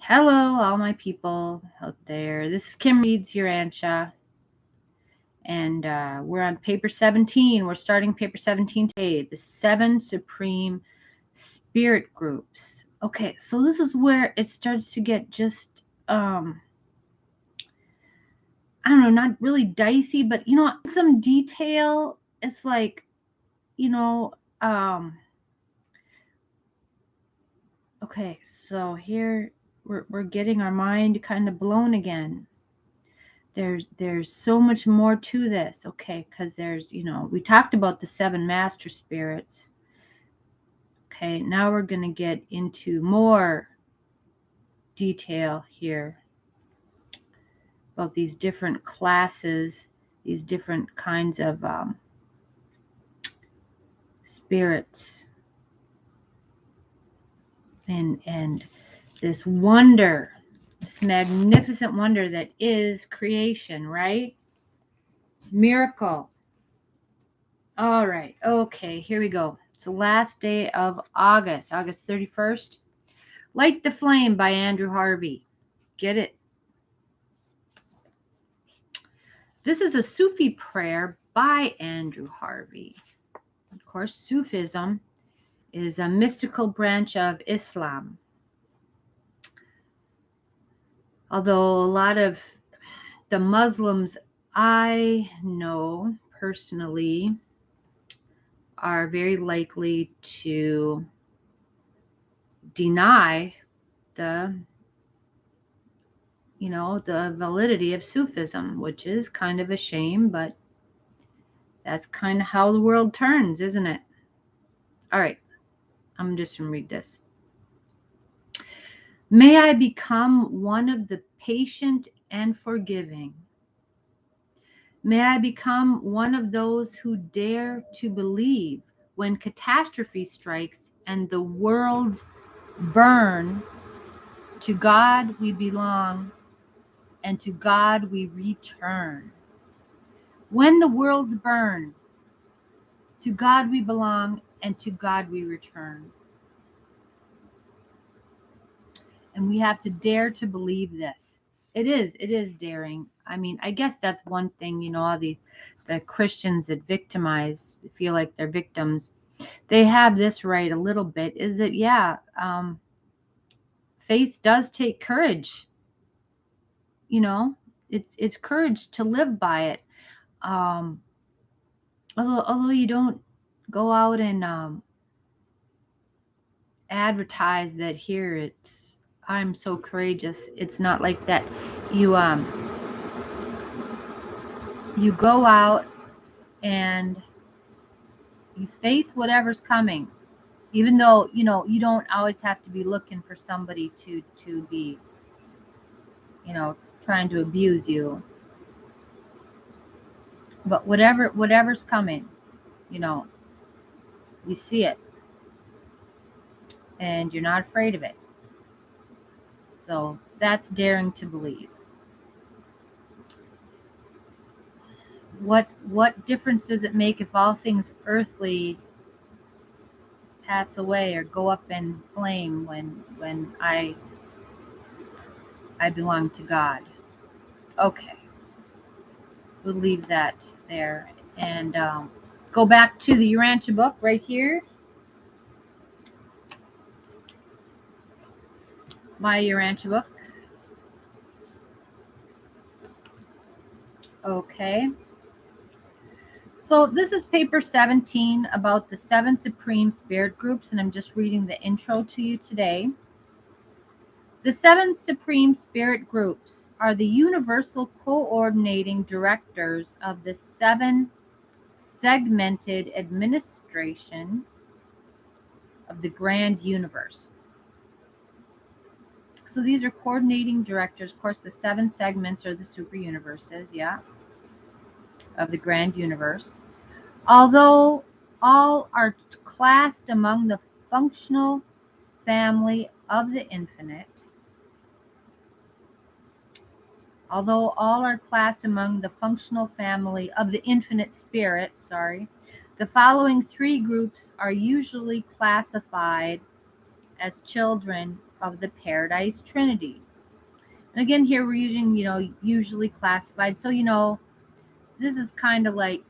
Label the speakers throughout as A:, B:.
A: Hello, all my people out there. This is Kim Reads Urantia, and we're on paper 17. We're starting paper 17 today, the 7 Supreme Spirit Groups. Okay, so this is where it starts to get just, I don't know, not really dicey, but, some detail. It's like, okay, so here we're getting our mind kind of blown again. There's so much more to this, okay, because there's, we talked about the 7 master spirits. Okay, now we're going to get into more detail here about these different classes, these different kinds of spirits, and this wonder, this magnificent wonder that is creation, right? Miracle. All right. Okay, here we go. It's the last day of August 31st. Light the Flame by Andrew Harvey. Get it? This is a Sufi prayer by Andrew Harvey. Of course, Sufism is a mystical branch of Islam. Although a lot of the Muslims I know personally are very likely to deny the validity of Sufism, which is kind of a shame, but that's kind of how the world turns, isn't it? All right, I'm just going to read this. May I become one of the patient and forgiving. May I become one of those who dare to believe when catastrophe strikes and the worlds burn. To God we belong, and to God we return. When the worlds burn, to God we belong, and to God we return. And we have to dare to believe this. It is daring. I mean, I guess that's one thing, all the Christians that victimize, feel like they're victims, they have this right a little bit, is that, faith does take courage. It's courage to live by it. Although you don't go out and advertise that here it's I'm so courageous. It's not like that. You go out and you face whatever's coming, even though you don't always have to be looking for somebody to be trying to abuse you. But whatever's coming, you see it and you're not afraid of it. So that's daring to believe. What difference does it make if all things earthly pass away or go up in flame when I belong to God? Okay, we'll leave that there and go back to the Urantia book right here. My Urantia book. Okay. So this is paper 17 about the 7 Supreme Spirit Groups, and I'm just reading the intro to you today. The 7 Supreme Spirit Groups are the universal coordinating directors of the 7 segmented administration of the grand universe. So these are coordinating directors. Of course, the 7 segments are the super universes, of the grand universe. Although all are classed among the functional family of the infinite, spirit, the following 3 groups are usually classified as children of the Paradise Trinity. And again, here we're using, usually classified. So, this is kind of like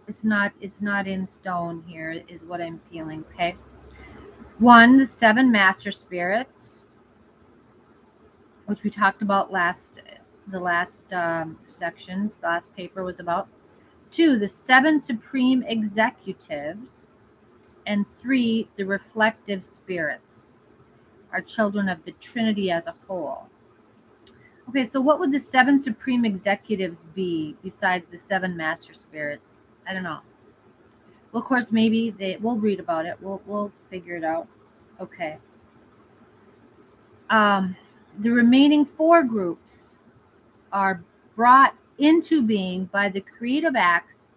A: it's not in stone here, is what I'm feeling. Okay. 1, the 7 master spirits, which we talked about the last sections, the last paper was about. 2, the 7 supreme executives. And 3, the reflective spirits are children of the Trinity as a whole. Okay, so what would the 7 supreme executives be besides the 7 master spirits? I don't know. Well, of course, maybe we'll read about it. We'll figure it out. Okay. The remaining 4 groups are brought into being by the creative acts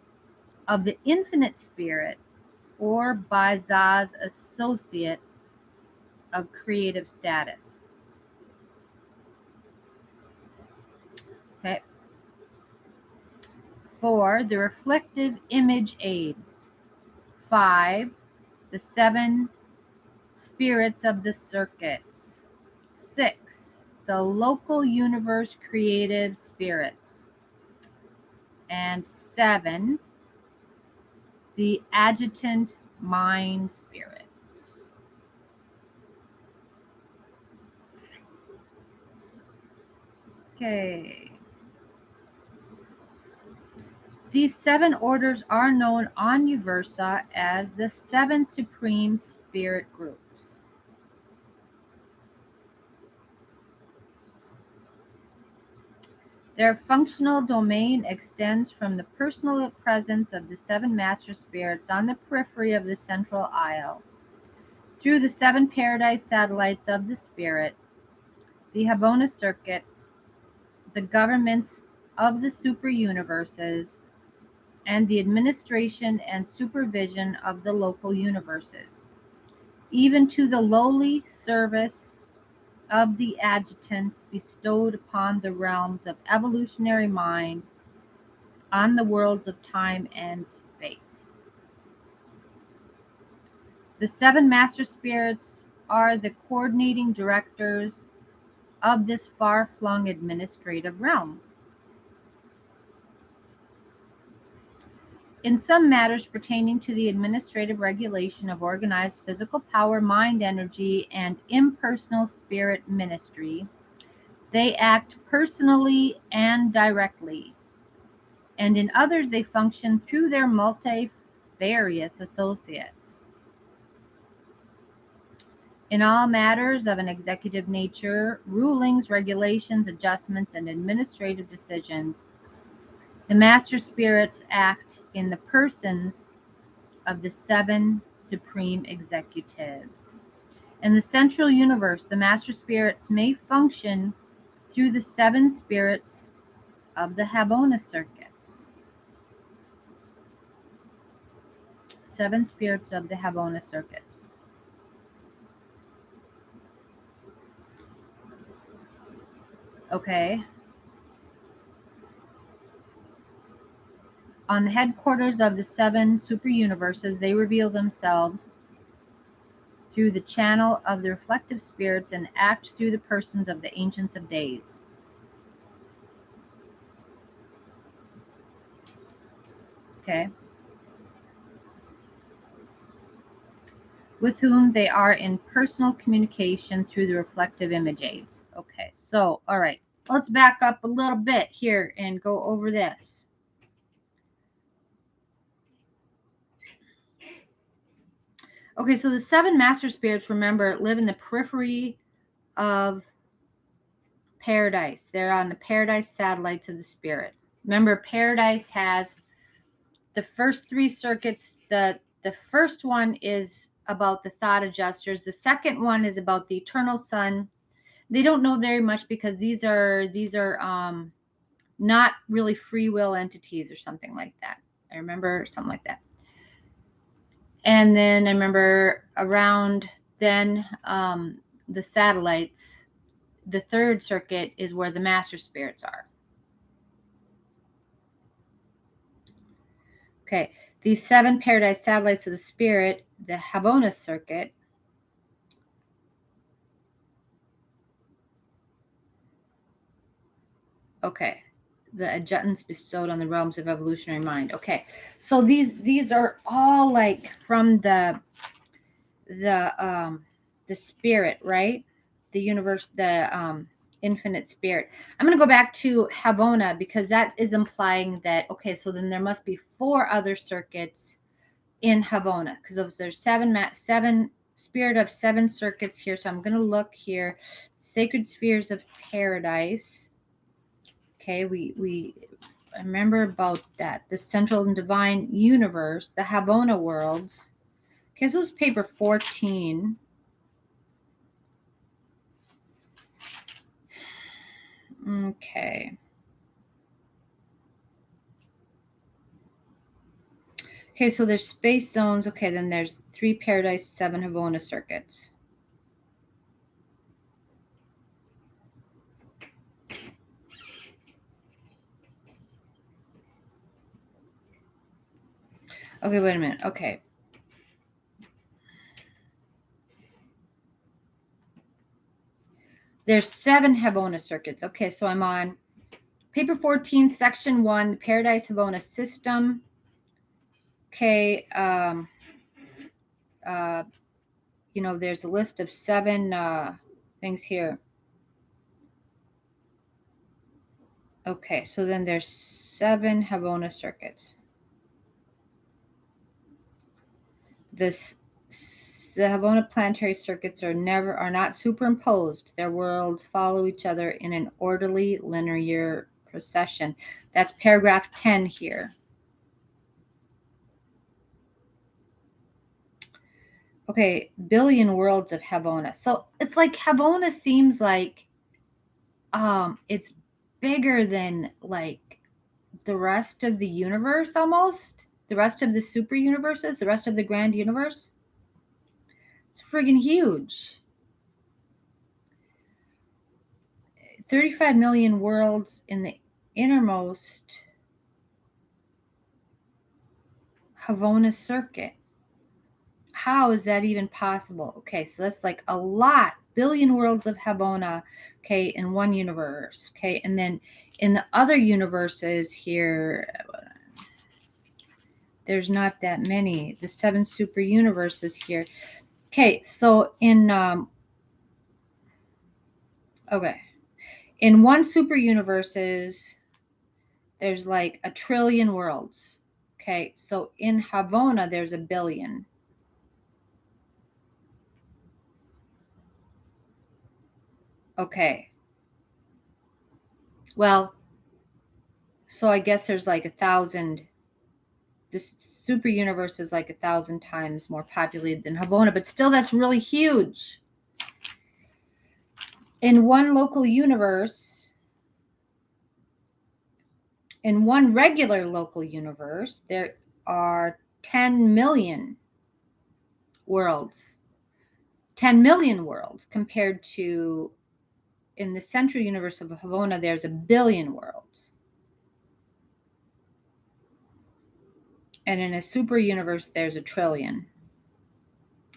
A: of the infinite spirit or by Za's associates of creative status. Okay. 4, the reflective image aids. 5, the 7 spirits of the circuits. 6, the local universe creative spirits. And 7, the adjutant mind spirits. Okay. These 7 orders are known on Uversa as the 7 supreme spirit groups. Their functional domain extends from the personal presence of the 7 master spirits on the periphery of the central aisle, through the 7 paradise satellites of the spirit, the Habona circuits, the governments of the super universes, and the administration and supervision of the local universes, even to the lowly service of the adjutants bestowed upon the realms of evolutionary mind on the worlds of time and space. The 7 master spirits are the coordinating directors of this far-flung administrative realm. In some matters pertaining to the administrative regulation of organized physical power, mind energy, and impersonal spirit ministry, they act personally and directly, and in others they function through their multifarious associates. In all matters of an executive nature, rulings, regulations, adjustments, and administrative decisions, the master spirits act in the persons of the 7 supreme executives. In the central universe, the master spirits may function through the 7 spirits of the Habona circuits. 7 spirits of the Habona circuits. Okay. On the headquarters of the 7 super universes, they reveal themselves through the channel of the reflective spirits and act through the persons of the Ancients of Days. Okay. With whom they are in personal communication through the reflective image aids. Okay, so, all right. Let's back up a little bit here and go over this. Okay, so the 7 master spirits, remember, live in the periphery of paradise. They're on the paradise satellites of the spirit. Remember, paradise has the first 3 circuits. The first one is about the thought adjusters. The second one is about the eternal sun. They don't know very much because these are not really free will entities or something like that. I remember something like that. And then I remember around then the satellites, the 3rd circuit is where the master spirits are. Okay, these 7 paradise satellites of the spirit, the Habona circuit, Okay. The adjuncts bestowed on the realms of evolutionary mind. Okay. So these are all like from the spirit, right? The universe, the infinite spirit. I'm going to go back to Havona because that is implying that, okay, so then there must be 4 other circuits in Havona because there's seven spirit of 7 circuits here. So I'm going to look here. Sacred spheres of paradise. Okay, we remember about that. The central and divine universe, the Havona worlds. Okay, so this is paper 14. Okay. Okay, so there's space zones. Okay, then there's 3 paradise, 7 Havona circuits. Okay, wait a minute. Okay. There's 7 Havona circuits. Okay, so I'm on paper 14, section 1, the Paradise Havona system. Okay, there's a list of 7 things here. Okay, so then there's 7 Havona circuits. The Havona planetary circuits are not superimposed. Their worlds follow each other in an orderly linear procession. That's paragraph 10 here. Okay, billion worlds of Havona. So it's like Havona seems like it's bigger than like the rest of the universe almost. The rest of the super universes, the rest of the grand universe. It's friggin' huge. 35 million worlds in the innermost Havona circuit. How is that even possible? Okay, so that's like a lot. Billion worlds of Havona, okay, in one universe. Okay, and then in the other universes here, there's not that many. The 7 super universes here. Okay, so in one super universes, there's like 1 trillion worlds. Okay, so in Havona, there's 1 billion. Okay. Well, so I guess there's like 1,000. This super universe is like 1,000 times more populated than Havona, but still that's really huge. In one local universe, in one regular local universe, there are 10 million worlds. 10 million worlds compared to in the central universe of Havona, there's 1 billion worlds. And in a super universe, there's 1 trillion.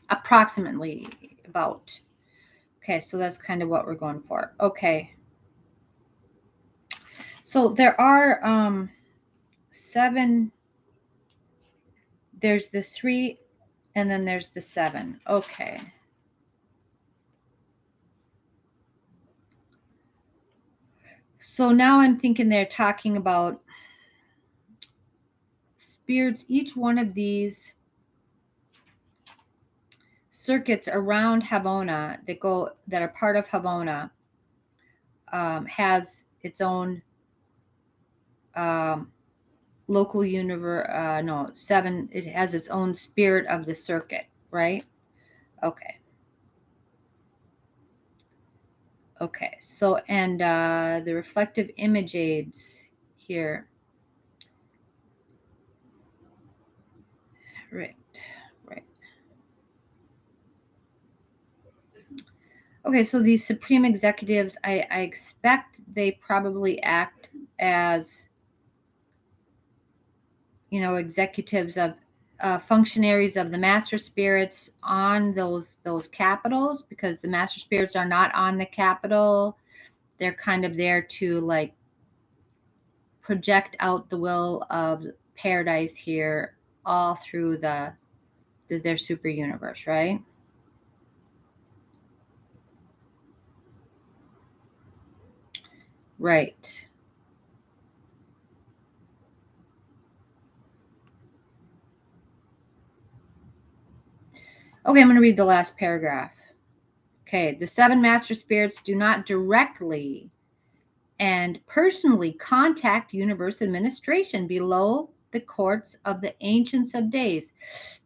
A: Approximately about. Okay, so that's kind of what we're going for. Okay. So there are 7. There's the 3, and then there's the 7. Okay. So now I'm thinking they're talking about spirits. Each one of these circuits around Havona that are part of Havona has its own local universe. 7. It has its own spirit of the circuit, right? Okay. Okay. So and the reflective image aids here. Right. Okay, so these supreme executives, I expect they probably act as, executives of functionaries of the master spirits on those capitals, because the master spirits are not on the capital. They're kind of there to like project out the will of paradise here all through their super universe, right? Right. Okay, I'm going to read the last paragraph. Okay, the seven master spirits do not directly and personally contact universe administration below the courts of the Ancients of Days.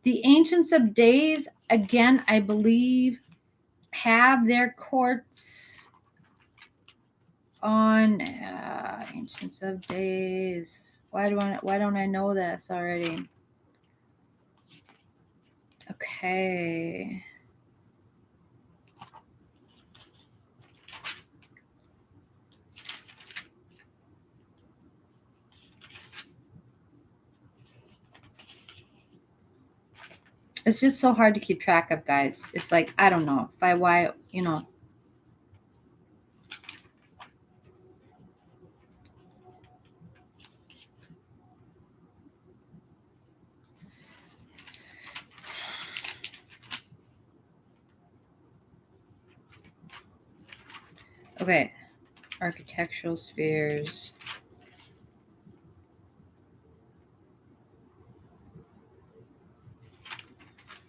A: The Ancients of Days, again, I believe, have their courts on Ancients of Days. Why don't I know this already? Okay. It's just so hard to keep track of, guys. It's like, I don't know. Why, you know. Okay. Architectural spheres.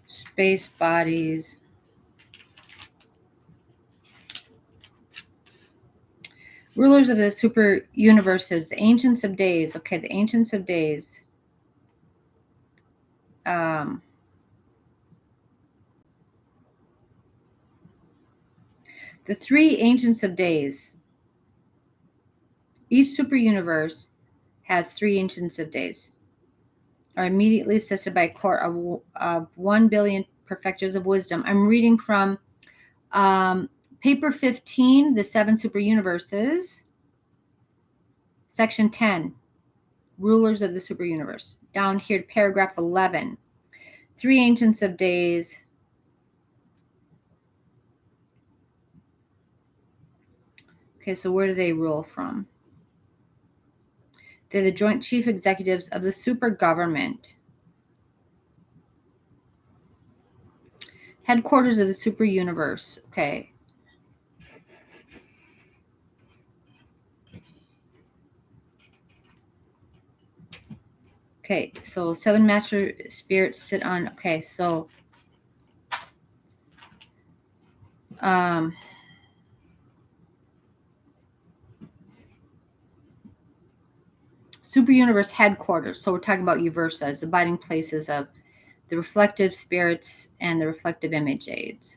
A: Space bodies. Rulers of the super universes, the Ancients of Days. Okay, the Ancients of Days. The three Ancients of Days. Each super universe has three Ancients of Days, are immediately assisted by a court of 1 billion perfecters of wisdom. I'm reading from paper 15, the seven super universes, section 10, rulers of the super universe. Down here to paragraph 11, three Ancients of Days. Okay, so where do they rule from? They're the joint chief executives of the super government. Headquarters of the super universe. Okay. Okay, so seven master spirits sit on. Okay, so super universe headquarters. So we're talking about Uversas, abiding places of the reflective spirits and the reflective image aids.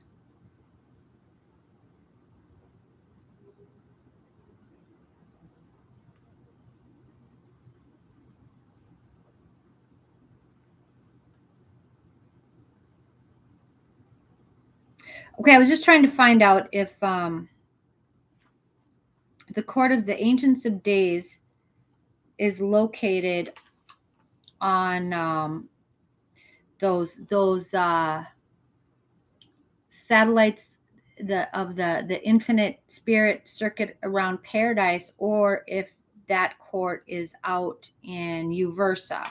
A: Okay, I was just trying to find out if the court of the Ancients of Days is located on those satellites of the infinite spirit circuit around paradise, or if that court is out in Uversa.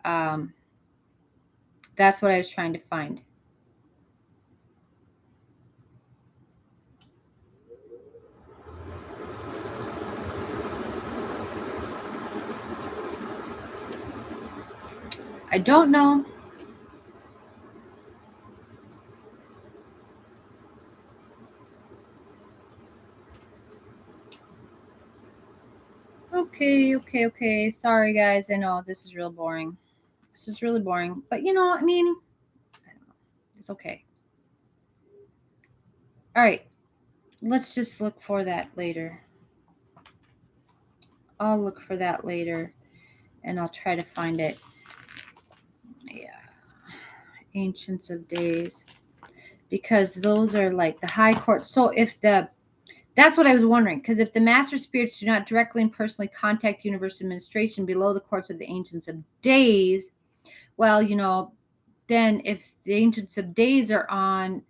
A: That's what I was trying to find. I don't know. Okay. Sorry, guys. I know this is real boring. This is really boring. But, I don't know. It's okay. All right. Let's just look for that later. I'll look for that later, and I'll try to find it. Yeah. Ancients of Days. Because those are like the high court. So that's what I was wondering, because if the master spirits do not directly and personally contact universe administration below the courts of the Ancients of Days, well, then if the Ancients of Days are on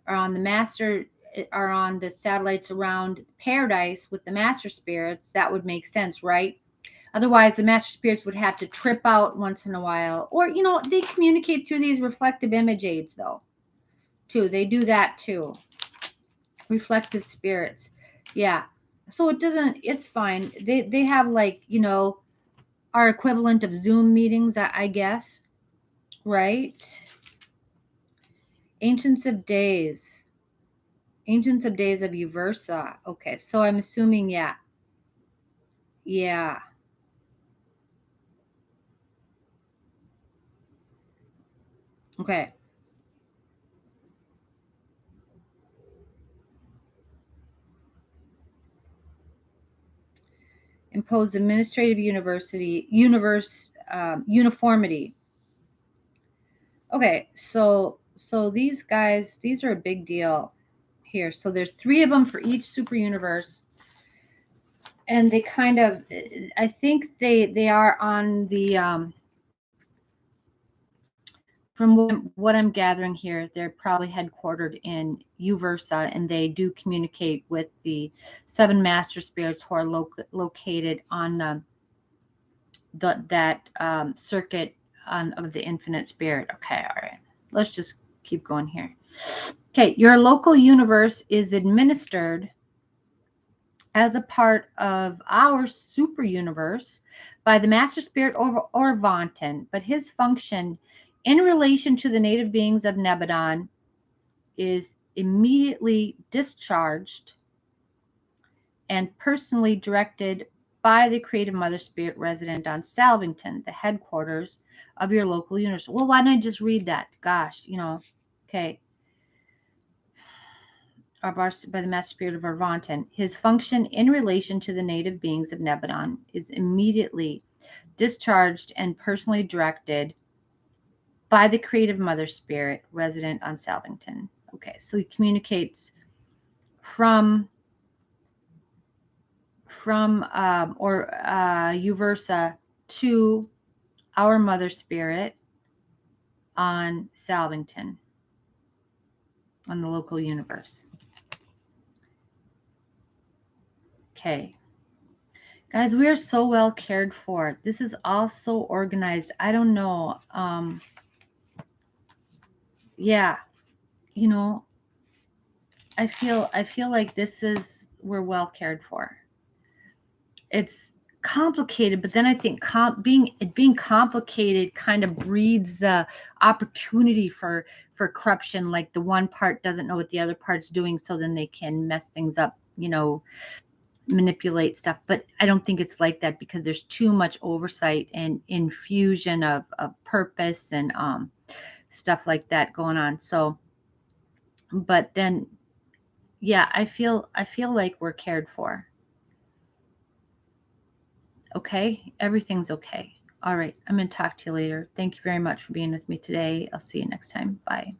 A: the master, are on the satellites around paradise with the master spirits, that would make sense, right? Otherwise, the master spirits would have to trip out once in a while. Or, you know, they communicate through these reflective image aids, though, too. They do that, too. Reflective spirits. Yeah. So it doesn't, it's fine. They have, like, you know, our equivalent of Zoom meetings, I guess. Right? Ancients of Days. Ancients of Days of Uversa. Okay. So I'm assuming, yeah. Yeah. Okay. Impose administrative uniformity. Okay, so these guys, these are a big deal here. So there's 3 of them for each super universe, and they kind of, I think they are on the from what I'm gathering here, they're probably headquartered in Uversa, and they do communicate with the 7 master spirits who are located on that circuit of the infinite spirit. Okay, all right. Let's just keep going here. Okay, your local universe is administered as a part of our super universe by the master spirit or Vonton, but his function in relation to the native beings of Nebadon is immediately discharged and personally directed by the creative mother spirit resident on Salvington, the headquarters of your local universe. Well, why don't I just read that? Gosh, you know, okay. By the master spirit of Arvanton. His function in relation to the native beings of Nebadon is immediately discharged and personally directed by the creative mother spirit resident on Salvington. Okay, so he communicates from Uversa to our mother spirit on Salvington, on the local universe. Okay. Guys, we are so well cared for. This is all so organized. I don't know. Yeah, you know, I feel like we're well cared for. It's complicated, but then I think being complicated kind of breeds the opportunity for corruption. Like the one part doesn't know what the other part's doing, so then they can mess things up, you know, manipulate stuff. But I don't think it's like that, because there's too much oversight and infusion of purpose and stuff like that going on. So, but then, yeah, I feel like we're cared for. Okay, everything's okay. All right, I'm going to talk to you later. Thank you very much for being with me today. I'll see you next time. Bye.